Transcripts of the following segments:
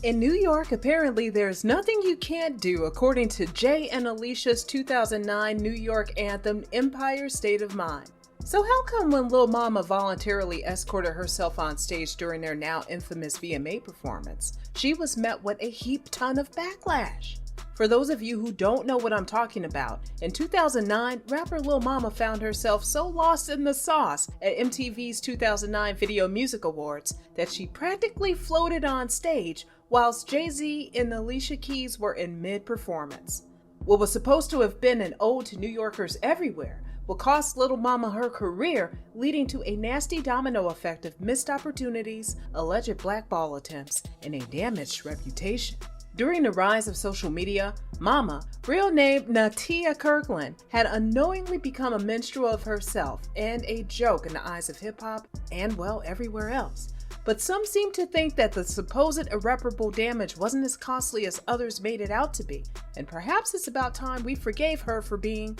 In New York, apparently there's nothing you can't do, according to Jay and Alicia's 2009 New York anthem, Empire State of Mind. So how come when Lil Mama voluntarily escorted herself on stage during their now infamous VMA performance, she was met with a heap ton of backlash? For those of you who don't know what I'm talking about, in 2009, rapper Lil Mama found herself so lost in the sauce at MTV's 2009 Video Music Awards that she practically floated on stage whilst Jay-Z and Alicia Keys were in mid-performance. What was supposed to have been an ode to New Yorkers everywhere would cost Lil Mama her career, leading to a nasty domino effect of missed opportunities, alleged blackball attempts, and a damaged reputation. During the rise of social media, Mama, real name Natia Kirkland, had unknowingly become a minstrel of herself and a joke in the eyes of hip-hop and, well, everywhere else. But some seem to think that the supposed irreparable damage wasn't as costly as others made it out to be, and perhaps it's about time we forgave her for being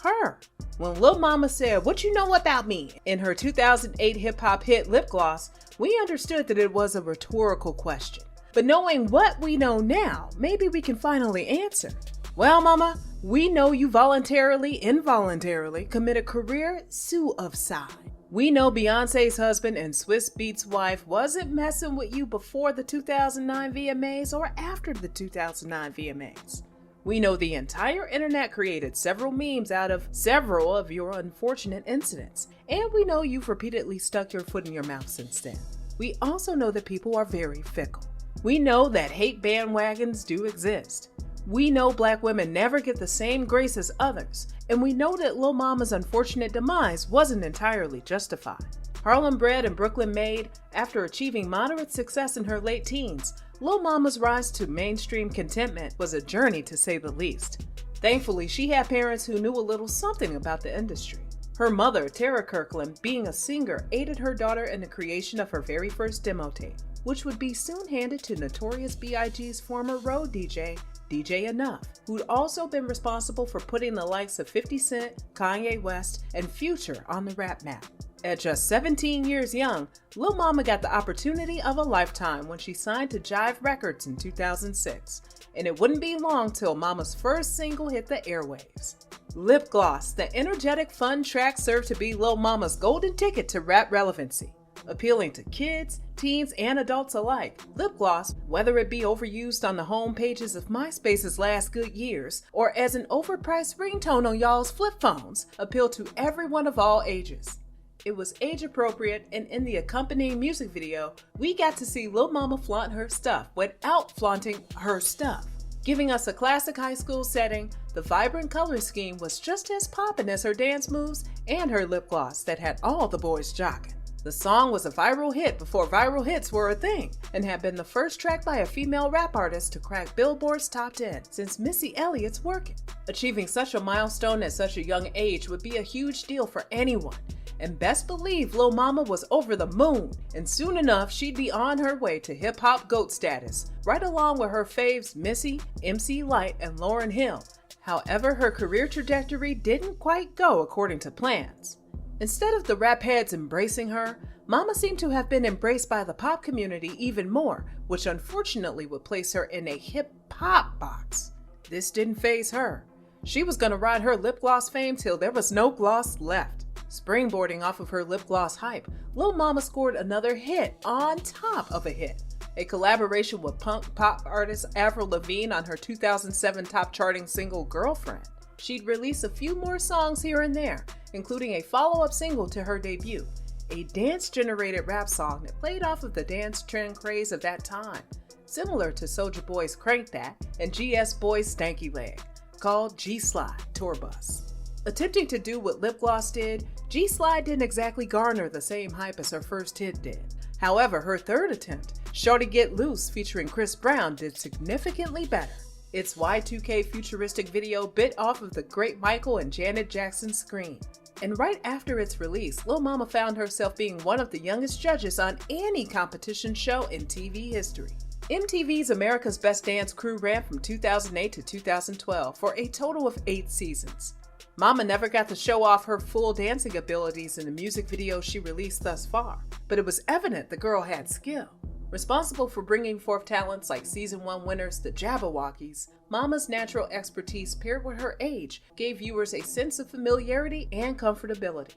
her. When Lil Mama said, "What you know about me?" in her 2008 hip-hop hit Lip Gloss, we understood that it was a rhetorical question. But knowing what we know now, maybe we can finally answer. Well, Mama, we know you voluntarily, involuntarily committed career suicide. We know Beyonce's husband and Swiss Beats' wife wasn't messing with you before the 2009 VMAs or after the 2009 VMAs. We know the entire internet created several memes out of several of your unfortunate incidents, and we know you've repeatedly stuck your foot in your mouth since then. We also know that people are very fickle. We know that hate bandwagons do exist. We know Black women never get the same grace as others, and we know that Lil Mama's unfortunate demise wasn't entirely justified. Harlem bred and Brooklyn made, after achieving moderate success in her late teens, Lil Mama's rise to mainstream contentment was a journey to say the least. Thankfully, she had parents who knew a little something about the industry. Her mother, Tara Kirkland, being a singer, aided her daughter in the creation of her very first demo tape, which would be soon handed to Notorious B.I.G.'s former road DJ, DJ Enough, who'd also been responsible for putting the likes of 50 Cent, Kanye West, and Future on the rap map. At just 17 years young, Lil Mama got the opportunity of a lifetime when she signed to Jive Records in 2006, and it wouldn't be long till Mama's first single hit the airwaves. Lip Gloss, the energetic, fun track, served to be Lil Mama's golden ticket to rap relevancy. Appealing to kids, teens, and adults alike, Lip Gloss, whether it be overused on the home pages of MySpace's last good years or as an overpriced ringtone on y'all's flip phones, appealed to everyone of all ages. It was age appropriate, and in the accompanying music video, we got to see Lil Mama flaunt her stuff without flaunting her stuff. Giving us a classic high school setting, the vibrant color scheme was just as poppin' as her dance moves and her lip gloss that had all the boys jogging. The song was a viral hit before viral hits were a thing, and had been the first track by a female rap artist to crack Billboard's top 10 since Missy Elliott's Workin'. Achieving such a milestone at such a young age would be a huge deal for anyone, and best believe Lil Mama was over the moon, and soon enough she'd be on her way to hip-hop GOAT status, right along with her faves Missy, MC Lyte, and Lauryn Hill. However, her career trajectory didn't quite go according to plans. Instead of the rap heads embracing her, Mama seemed to have been embraced by the pop community even more, which unfortunately would place her in a hip-hop box. This didn't faze her. She was gonna ride her lip gloss fame till there was no gloss left. Springboarding off of her lip gloss hype, Lil Mama scored another hit on top of a hit. A collaboration with punk pop artist Avril Lavigne on her 2007 top charting single Girlfriend. She'd release a few more songs here and there, including a follow-up single to her debut, a dance-generated rap song that played off of the dance trend craze of that time, similar to Soulja Boy's Crank That and GS Boy's Stanky Leg, called G-Slide Tour Bus. Attempting to do what Lip Gloss did, G-Slide didn't exactly garner the same hype as her first hit did. However, her third attempt, Shorty Get Loose featuring Chris Brown, did significantly better. Its Y2K futuristic video bit off of the great Michael and Janet Jackson Scream. And right after its release, Lil Mama found herself being one of the youngest judges on any competition show in TV history. MTV's America's Best Dance Crew ran from 2008 to 2012 for a total of 8 seasons. Mama never got to show off her full dancing abilities in the music videos she released thus far, but it was evident the girl had skill. Responsible for bringing forth talents like Season 1 winners the Jabberwockies, Mama's natural expertise paired with her age gave viewers a sense of familiarity and comfortability.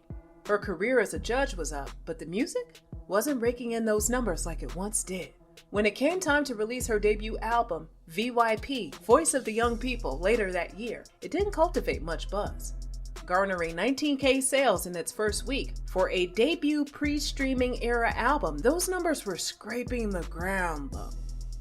Her career as a judge was up, but the music wasn't raking in those numbers like it once did. When it came time to release her debut album, VYP, Voice of the Young People, later that year, it didn't cultivate much buzz. Garnering 19K sales in its first week, for a debut pre-streaming era album, those numbers were scraping the ground though.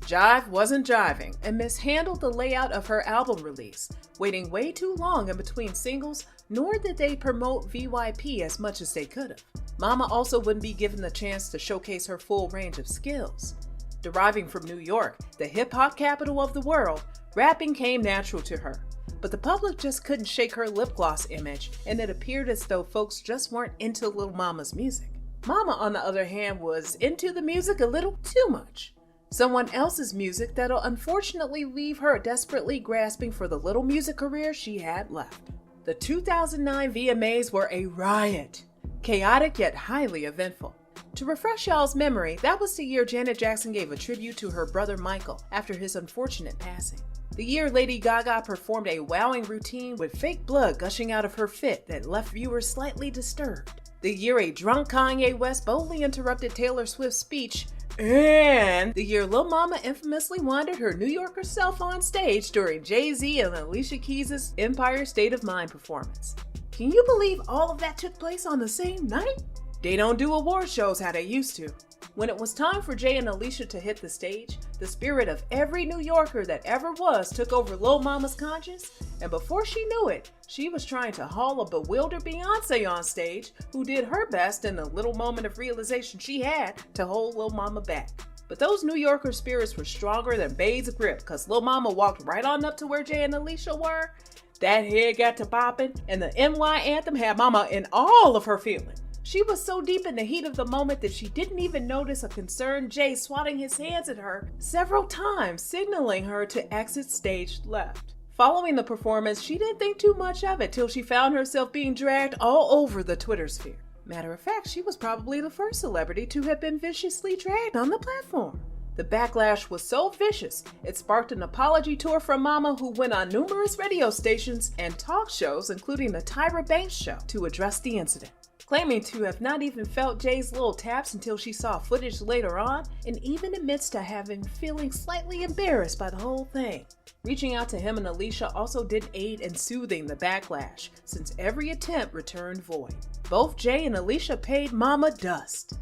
Jive wasn't jiving and mishandled the layout of her album release, waiting way too long in between singles, nor did they promote VYP as much as they could have. Mama also wouldn't be given the chance to showcase her full range of skills. Deriving from New York, the hip-hop capital of the world, rapping came natural to her. But the public just couldn't shake her lip gloss image, and it appeared as though folks just weren't into Lil Mama's music. Mama, on the other hand, was into the music a little too much. Someone else's music that'll unfortunately leave her desperately grasping for the little music career she had left. The 2009 VMAs were a riot, chaotic yet highly eventful. To refresh y'all's memory, that was the year Janet Jackson gave a tribute to her brother Michael after his unfortunate passing. The year Lady Gaga performed a wowing routine with fake blood gushing out of her fit that left viewers slightly disturbed. The year a drunk Kanye West boldly interrupted Taylor Swift's speech, and the year Lil Mama infamously wandered her New Yorker self on stage during Jay-Z and Alicia Keys' Empire State of Mind performance. Can you believe all of that took place on the same night? They don't do award shows how they used to. When it was time for Jay and Alicia to hit the stage, the spirit of every New Yorker that ever was took over Lil Mama's conscience, and before she knew it, she was trying to haul a bewildered Beyonce on stage, who did her best in the little moment of realization she had to hold Lil Mama back. But those New Yorker spirits were stronger than Bae's grip, cause Lil Mama walked right on up to where Jay and Alicia were. That head got to popping, and the NY anthem had Mama in all of her feelings. She was so deep in the heat of the moment that she didn't even notice a concerned Jay swatting his hands at her several times, signaling her to exit stage left. Following the performance, she didn't think too much of it till she found herself being dragged all over the Twitter sphere. Matter of fact, she was probably the first celebrity to have been viciously dragged on the platform. The backlash was so vicious, it sparked an apology tour from Mama, who went on numerous radio stations and talk shows, including the Tyra Banks Show, to address the incident. Claiming to have not even felt Jay's little taps until she saw footage later on, and even admits to having feeling slightly embarrassed by the whole thing. Reaching out to him and Alicia also did aid in soothing the backlash, since every attempt returned void. Both Jay and Alicia paid Mama dust.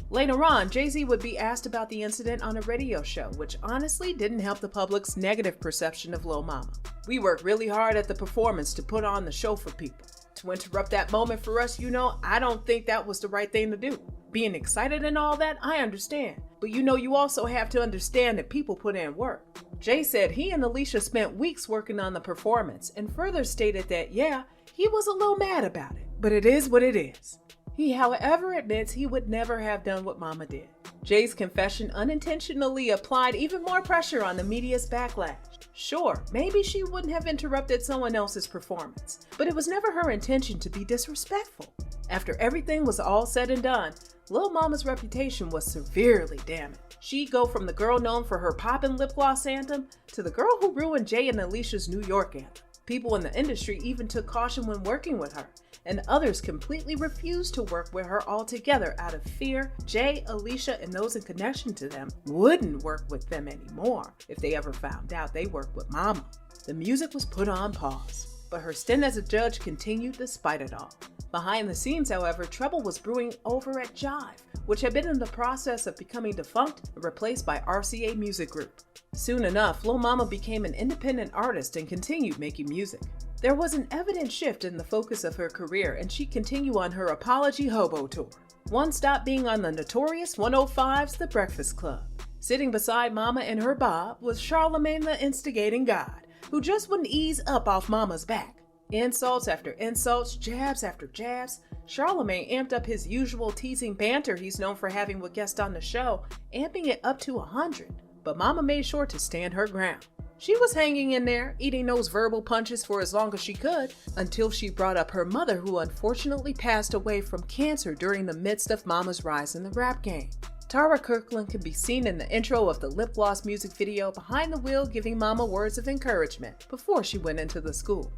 Later on, Jay-Z would be asked about the incident on a radio show, which honestly didn't help the public's negative perception of Lil Mama. We worked really hard at the performance to put on the show for people. To interrupt that moment for us, I don't think that was the right thing to do. Being excited and all that, I understand. But you also have to understand that people put in work. Jay said he and Alicia spent weeks working on the performance and further stated that, he was a little mad about it, but it is what it is. He, however, admits he would never have done what Mama did. Jay's confession unintentionally applied even more pressure on the media's backlash. Sure, maybe she wouldn't have interrupted someone else's performance, but it was never her intention to be disrespectful. After everything was all said and done, Lil Mama's reputation was severely damaged. She'd go from the girl known for her poppin' lip gloss anthem to the girl who ruined Jay and Alicia's New York anthem. People in the industry even took caution when working with her, and others completely refused to work with her altogether out of fear Jay, Alicia, and those in connection to them wouldn't work with them anymore if they ever found out they worked with Mama. The music was put on pause, but her stint as a judge continued despite it all. Behind the scenes, however, trouble was brewing over at Jive, which had been in the process of becoming defunct and replaced by RCA Music Group. Soon enough, Lil Mama became an independent artist and continued making music. There was an evident shift in the focus of her career, and she continued on her Apology Hobo tour. One stop being on the notorious 105's The Breakfast Club. Sitting beside Mama and her Bob was Charlamagne the Instigating God, who just wouldn't ease up off Mama's back. Insults after insults, jabs after jabs, Charlamagne amped up his usual teasing banter he's known for having with guests on the show, amping it up to 100. But Mama made sure to stand her ground. She was hanging in there, eating those verbal punches for as long as she could, until she brought up her mother, who unfortunately passed away from cancer during the midst of Mama's rise in the rap game. Tara Kirkland can be seen in the intro of the lip gloss music video behind the wheel giving Mama words of encouragement before she went into the school.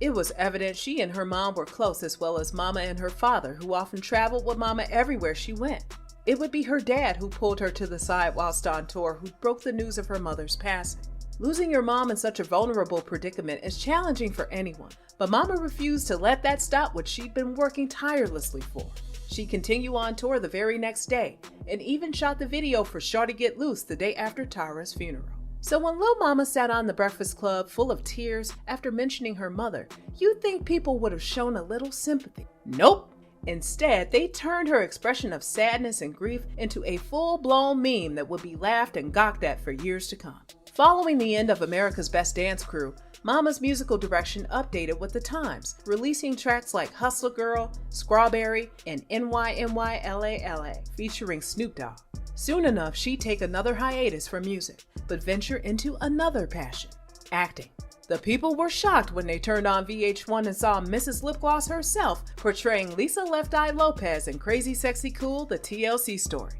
It was evident she and her mom were close, as well as Mama and her father, who often traveled with Mama everywhere she went. It would be her dad who pulled her to the side whilst on tour who broke the news of her mother's passing. Losing your mom in such a vulnerable predicament is challenging for anyone, but Mama refused to let that stop what she'd been working tirelessly for. She continued on tour the very next day, and even shot the video for Shawty Get Loose the day after Tara's funeral. So when Lil Mama sat on The Breakfast Club full of tears after mentioning her mother, you'd think people would have shown a little sympathy. Nope! Instead, they turned her expression of sadness and grief into a full-blown meme that would be laughed and gawked at for years to come. Following the end of America's Best Dance Crew, Mama's musical direction updated with the times, releasing tracks like Hustler Girl, Strawberry, and NYNYLALA, featuring Snoop Dogg. Soon enough, she'd take another hiatus from music, but venture into another passion, acting. The people were shocked when they turned on VH1 and saw Mrs. Lip Gloss herself portraying Lisa Left Eye Lopez in Crazy Sexy Cool, the TLC story.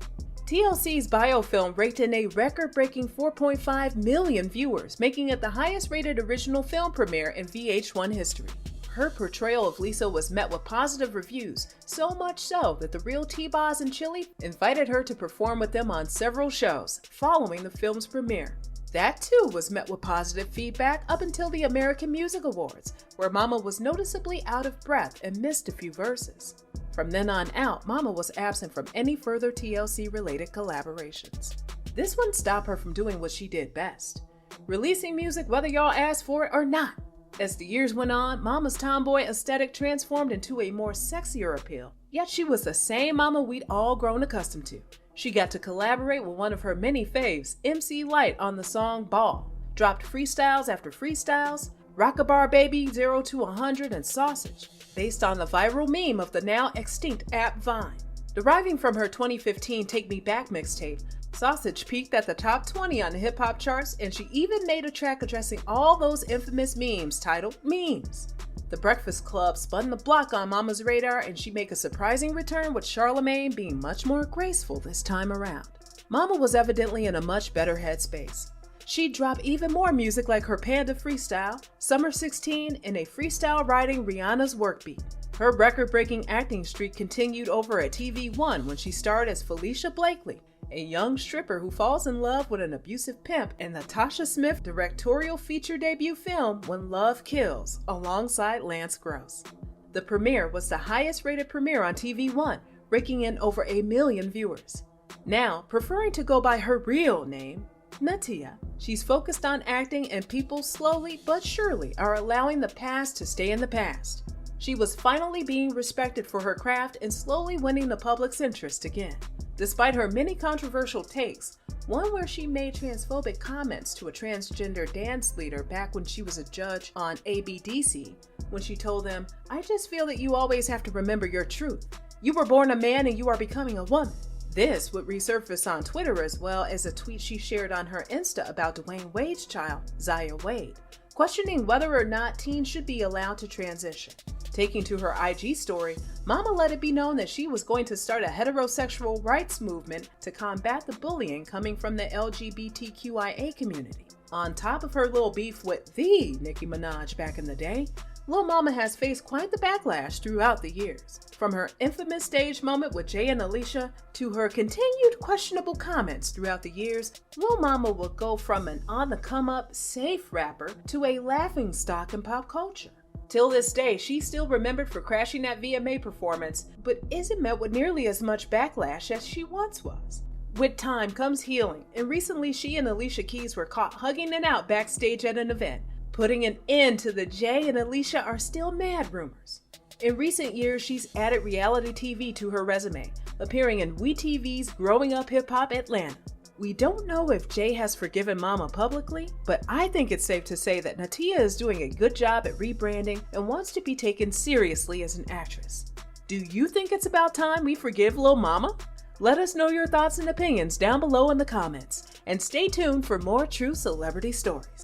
TLC's biofilm raked in a record-breaking 4.5 million viewers, making it the highest-rated original film premiere in VH1 history. Her portrayal of Lisa was met with positive reviews, so much so that the real T-Boz and Chili invited her to perform with them on several shows following the film's premiere. That too was met with positive feedback up until the American Music Awards, where Mama was noticeably out of breath and missed a few verses. From then on out, Mama was absent from any further TLC-related collaborations. This wouldn't stop her from doing what she did best, releasing music whether y'all asked for it or not. As the years went on, Mama's tomboy aesthetic transformed into a more sexier appeal, yet she was the same Mama we'd all grown accustomed to. She got to collaborate with one of her many faves, MC Lyte, on the song Ball, dropped freestyles after freestyles, Rockabar Baby, 0 to 100, and Sausage, based on the viral meme of the now extinct app Vine. Deriving from her 2015 Take Me Back mixtape, Sausage peaked at the top 20 on the hip-hop charts, and she even made a track addressing all those infamous memes titled Memes. The Breakfast Club spun the block on Mama's radar, and she made a surprising return, with Charlemagne being much more graceful this time around. Mama was evidently in a much better headspace. She'd drop even more music like her Panda freestyle, Summer 16, and a freestyle writing Rihanna's Work Beat. Her record-breaking acting streak continued over at TV1 when she starred as Felicia Blakely, a young stripper who falls in love with an abusive pimp in the Tasha Smith directorial feature debut film When Love Kills, alongside Lance Gross. The premiere was the highest-rated premiere on TV1, raking in over 1 million viewers. Now, preferring to go by her real name, Natia, she's focused on acting, and people slowly but surely are allowing the past to stay in the past. She was finally being respected for her craft and slowly winning the public's interest again. Despite her many controversial takes, one where she made transphobic comments to a transgender dance leader back when she was a judge on ABDC, when she told them, "I just feel that you always have to remember your truth. You were born a man and you are becoming a woman." This would resurface on Twitter, as well as a tweet she shared on her Insta about Dwayne Wade's child, Zaya Wade, questioning whether or not teens should be allowed to transition. Taking to her IG story, Mama let it be known that she was going to start a heterosexual rights movement to combat the bullying coming from the LGBTQIA community. On top of her little beef with the Nicki Minaj back in the day, Lil Mama has faced quite the backlash throughout the years. From her infamous stage moment with Jay and Alicia to her continued questionable comments throughout the years, Lil Mama will go from an on-the-come-up, safe rapper to a laughingstock in pop culture. Till this day, she's still remembered for crashing that VMA performance, but isn't met with nearly as much backlash as she once was. With time comes healing, and recently she and Alicia Keys were caught hugging it out backstage at an event, putting an end to the Jay and Alicia are still mad rumors. In recent years, she's added reality TV to her resume, appearing in WeTV's Growing Up Hip Hop Atlanta. We don't know if Jay has forgiven Mama publicly, but I think it's safe to say that Natia is doing a good job at rebranding and wants to be taken seriously as an actress. Do you think it's about time we forgive Lil Mama? Let us know your thoughts and opinions down below in the comments, and stay tuned for more true celebrity stories.